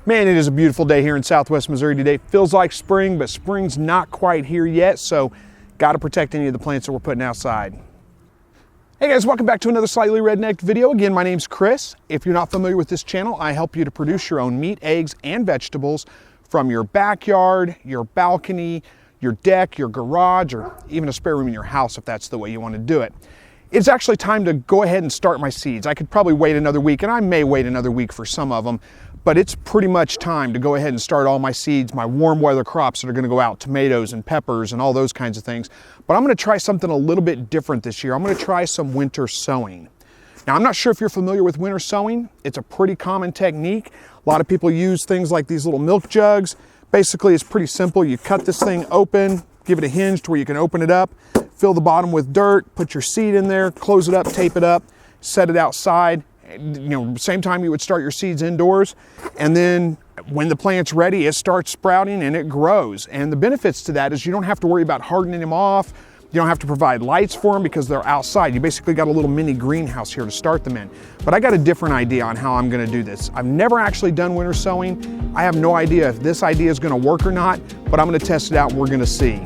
Man, it is a beautiful day here in Southwest Missouri today. Feels like spring, but spring's not quite here yet, so got to protect any of the plants that we're putting outside. Hey guys, welcome back to another Slightly Rednecked video. Again, my name's Chris. If you're not familiar with this channel, I help you to produce your own meat, eggs, and vegetables from your backyard, your balcony, your deck, your garage, or even a spare room in your house if that's the way you want to do it. It's actually time to go ahead and start my seeds. I could probably wait another week, and I may wait another week for some of them, but it's pretty much time to go ahead and start all my seeds, my warm weather crops that are going to go out, tomatoes and peppers and all those kinds of things. But I'm going to try something a little bit different this year. I'm going to try some winter sowing. Now, I'm not sure if you're familiar with winter sowing. It's a pretty common technique. A lot of people use things like these little milk jugs. Basically, it's pretty simple. You cut this thing open, give it a hinge to where you can open it up, fill the bottom with dirt, put your seed in there, close it up, tape it up, set it outside. Same time you would start your seeds indoors, and then when the plant's ready, it starts sprouting and it grows. And the benefits to that is you don't have to worry about hardening them off. You don't have to provide lights for them because they're outside. You basically got a little mini greenhouse here to start them in. But I got a different idea on how I'm gonna do this. I've never actually done winter sowing. I have no idea if this idea is gonna work or not, but I'm gonna test it out and we're gonna see.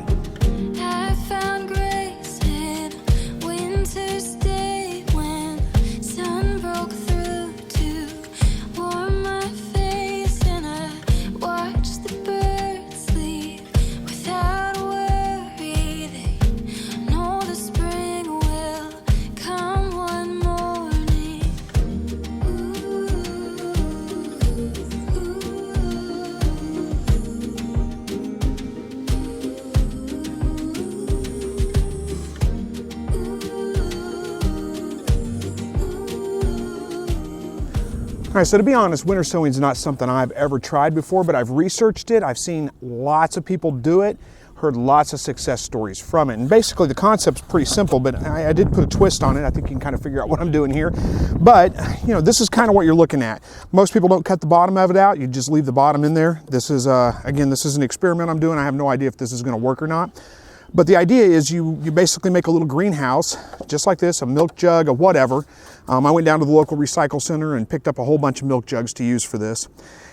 All right, so to be honest, winter sowing is not something I've ever tried before, but I've researched it. I've seen lots of people do it, heard lots of success stories from it. And basically the concept's pretty simple, but I did put a twist on it. I think you can kind of figure out what I'm doing here. But, this is kind of what you're looking at. Most people don't cut the bottom of it out. You just leave the bottom in there. This is, again, this is an experiment I'm doing. I have no idea if this is going to work or not. But the idea is you basically make a little greenhouse, just like this, a milk jug, or whatever. I went down to the local recycle center and picked up a whole bunch of milk jugs to use for this.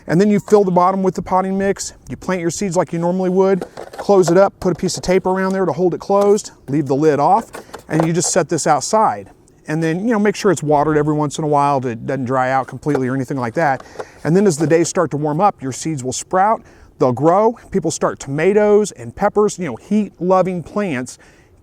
And then you fill the bottom with the potting mix. You plant your seeds like you normally would, close it up, put a piece of tape around there to hold it closed, leave the lid off, and you just set this outside. And then, make sure it's watered every once in a while so it doesn't dry out completely or anything like that. And then as the days start to warm up, your seeds will sprout. They'll grow. People start tomatoes and peppers, heat-loving plants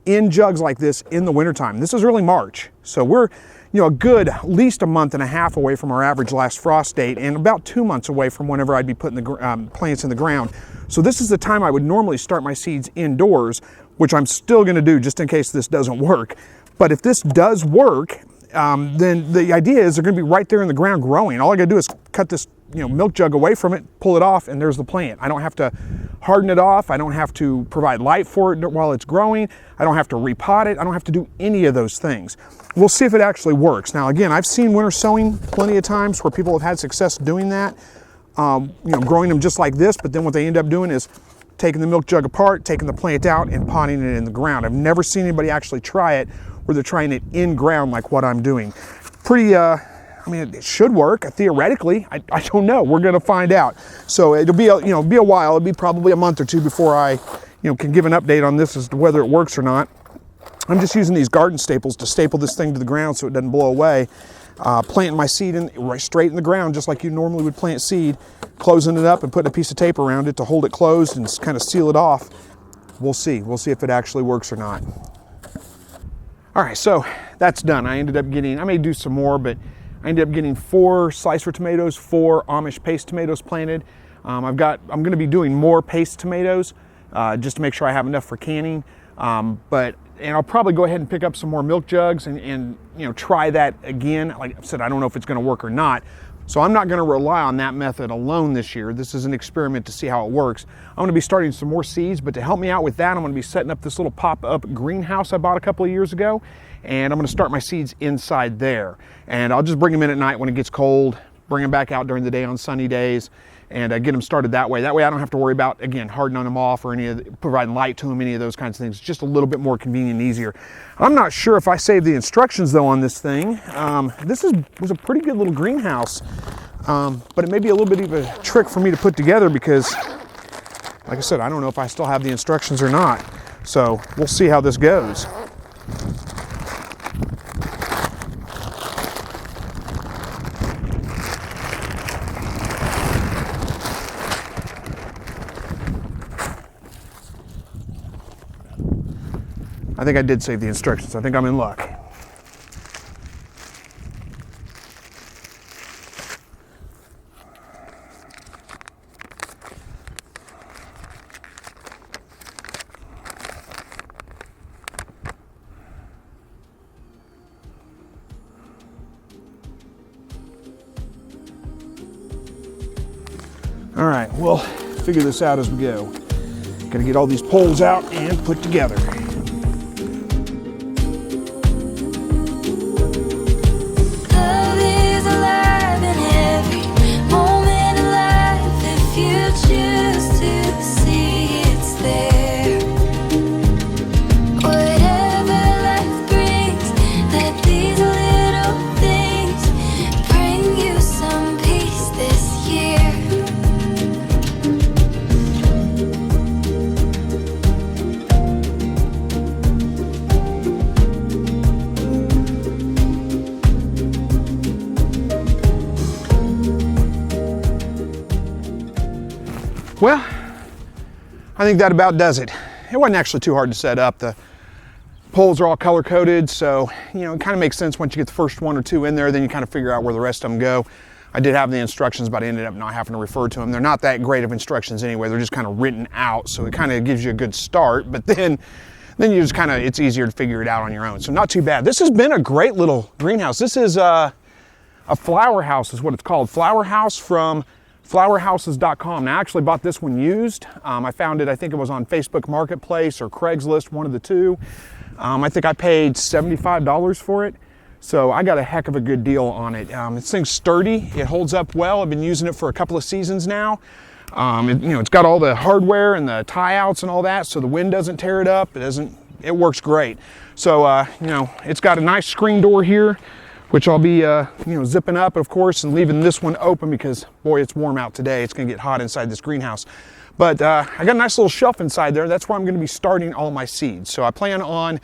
in jugs like this in the wintertime. This is early March. So we're, a good at least a month and a half away from our average last frost date and about 2 months away from whenever I'd be putting the plants in the ground. So this is the time I would normally start my seeds indoors, which I'm still going to do just in case this doesn't work. But if this does work, then the idea is they're going to be right there in the ground growing. All I got to do is cut this milk jug away from it, pull it off, and there's the plant. I don't have to harden it off. I don't have to provide light for it while it's growing. I don't have to repot it. I don't have to do any of those things. We'll see if it actually works. Now, again, I've seen winter sowing plenty of times where people have had success doing that, growing them just like this, but then what they end up doing is taking the milk jug apart, taking the plant out, and potting it in the ground. I've never seen anybody actually try it where they're trying it in ground like what I'm doing. Pretty, it should work theoretically. I don't know. We're going to find out. So it'll be a while. It'll be probably a month or two before I, can give an update on this as to whether it works or not. I'm just using these garden staples to staple this thing to the ground so it doesn't blow away. Planting my seed right straight in the ground, just like you normally would plant seed, closing it up and putting a piece of tape around it to hold it closed and kind of seal it off. We'll see. We'll see if it actually works or not. All right, so that's done. I may do some more, but I ended up getting 4 slicer tomatoes, 4 Amish paste tomatoes planted. I'm going to be doing more paste tomatoes just to make sure I have enough for canning. And I'll probably go ahead and pick up some more milk jugs and try that again. Like I said, I don't know if it's going to work or not. So I'm not going to rely on that method alone this year. This is an experiment to see how it works. I'm going to be starting some more seeds, but to help me out with that, I'm going to be setting up this little pop-up greenhouse I bought a couple of years ago, and I'm going to start my seeds inside there. And I'll just bring them in at night when it gets cold, bring them back out during the day on sunny days, and get them started that way. That way I don't have to worry about, again, hardening them off or providing light to them, any of those kinds of things. It's just a little bit more convenient and easier. I'm not sure if I saved the instructions though on this thing. This was a pretty good little greenhouse. But it may be a little bit of a trick for me to put together because, like I said, I don't know if I still have the instructions or not. So we'll see how this goes. I think I did save the instructions. I think I'm in luck. All right, we'll figure this out as we go. Gotta get all these poles out and put together. Well, I think that about does it. It wasn't actually too hard to set up. The poles are all color coded, so it kind of makes sense once you get the first one or two in there, then you kind of figure out where the rest of them go. I did have the instructions, but I ended up not having to refer to them. They're not that great of instructions anyway. They're just kind of written out, so it kind of gives you a good start, but then you just kind of, it's easier to figure it out on your own. So not too bad. This has been a great little greenhouse. This is a flower house is what it's called. Flower house from flowerhouses.com. Now, I actually bought this one used. I found it, I think it was on Facebook Marketplace or Craigslist, one of the two. I think I paid $75 for it. So I got a heck of a good deal on it. This thing's sturdy, it holds up well. I've been using it for a couple of seasons now. It's got all the hardware and the tie outs and all that, so the wind doesn't tear it up. It works great. So, it's got a nice screen door here, which I'll be, zipping up, of course, and leaving this one open because, boy, it's warm out today. It's gonna get hot inside this greenhouse. But I got a nice little shelf inside there. That's where I'm gonna be starting all my seeds. So I plan on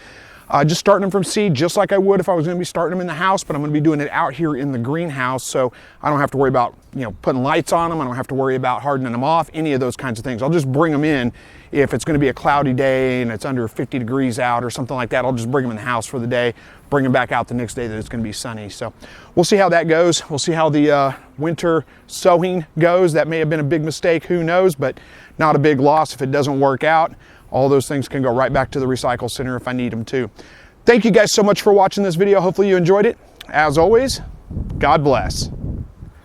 just starting them from seed, just like I would if I was gonna be starting them in the house, but I'm gonna be doing it out here in the greenhouse, so I don't have to worry about, putting lights on them. I don't have to worry about hardening them off, any of those kinds of things. I'll just bring them in if it's gonna be a cloudy day and it's under 50 degrees out or something like that. I'll just bring them in the house for the day, bring them back out the next day that it's gonna be sunny. So we'll see how that goes. We'll see how the winter sowing goes. That may have been a big mistake, who knows, but not a big loss if it doesn't work out. All those things can go right back to the recycle center if I need them to. Thank you guys so much for watching this video. Hopefully you enjoyed it. As always, God bless.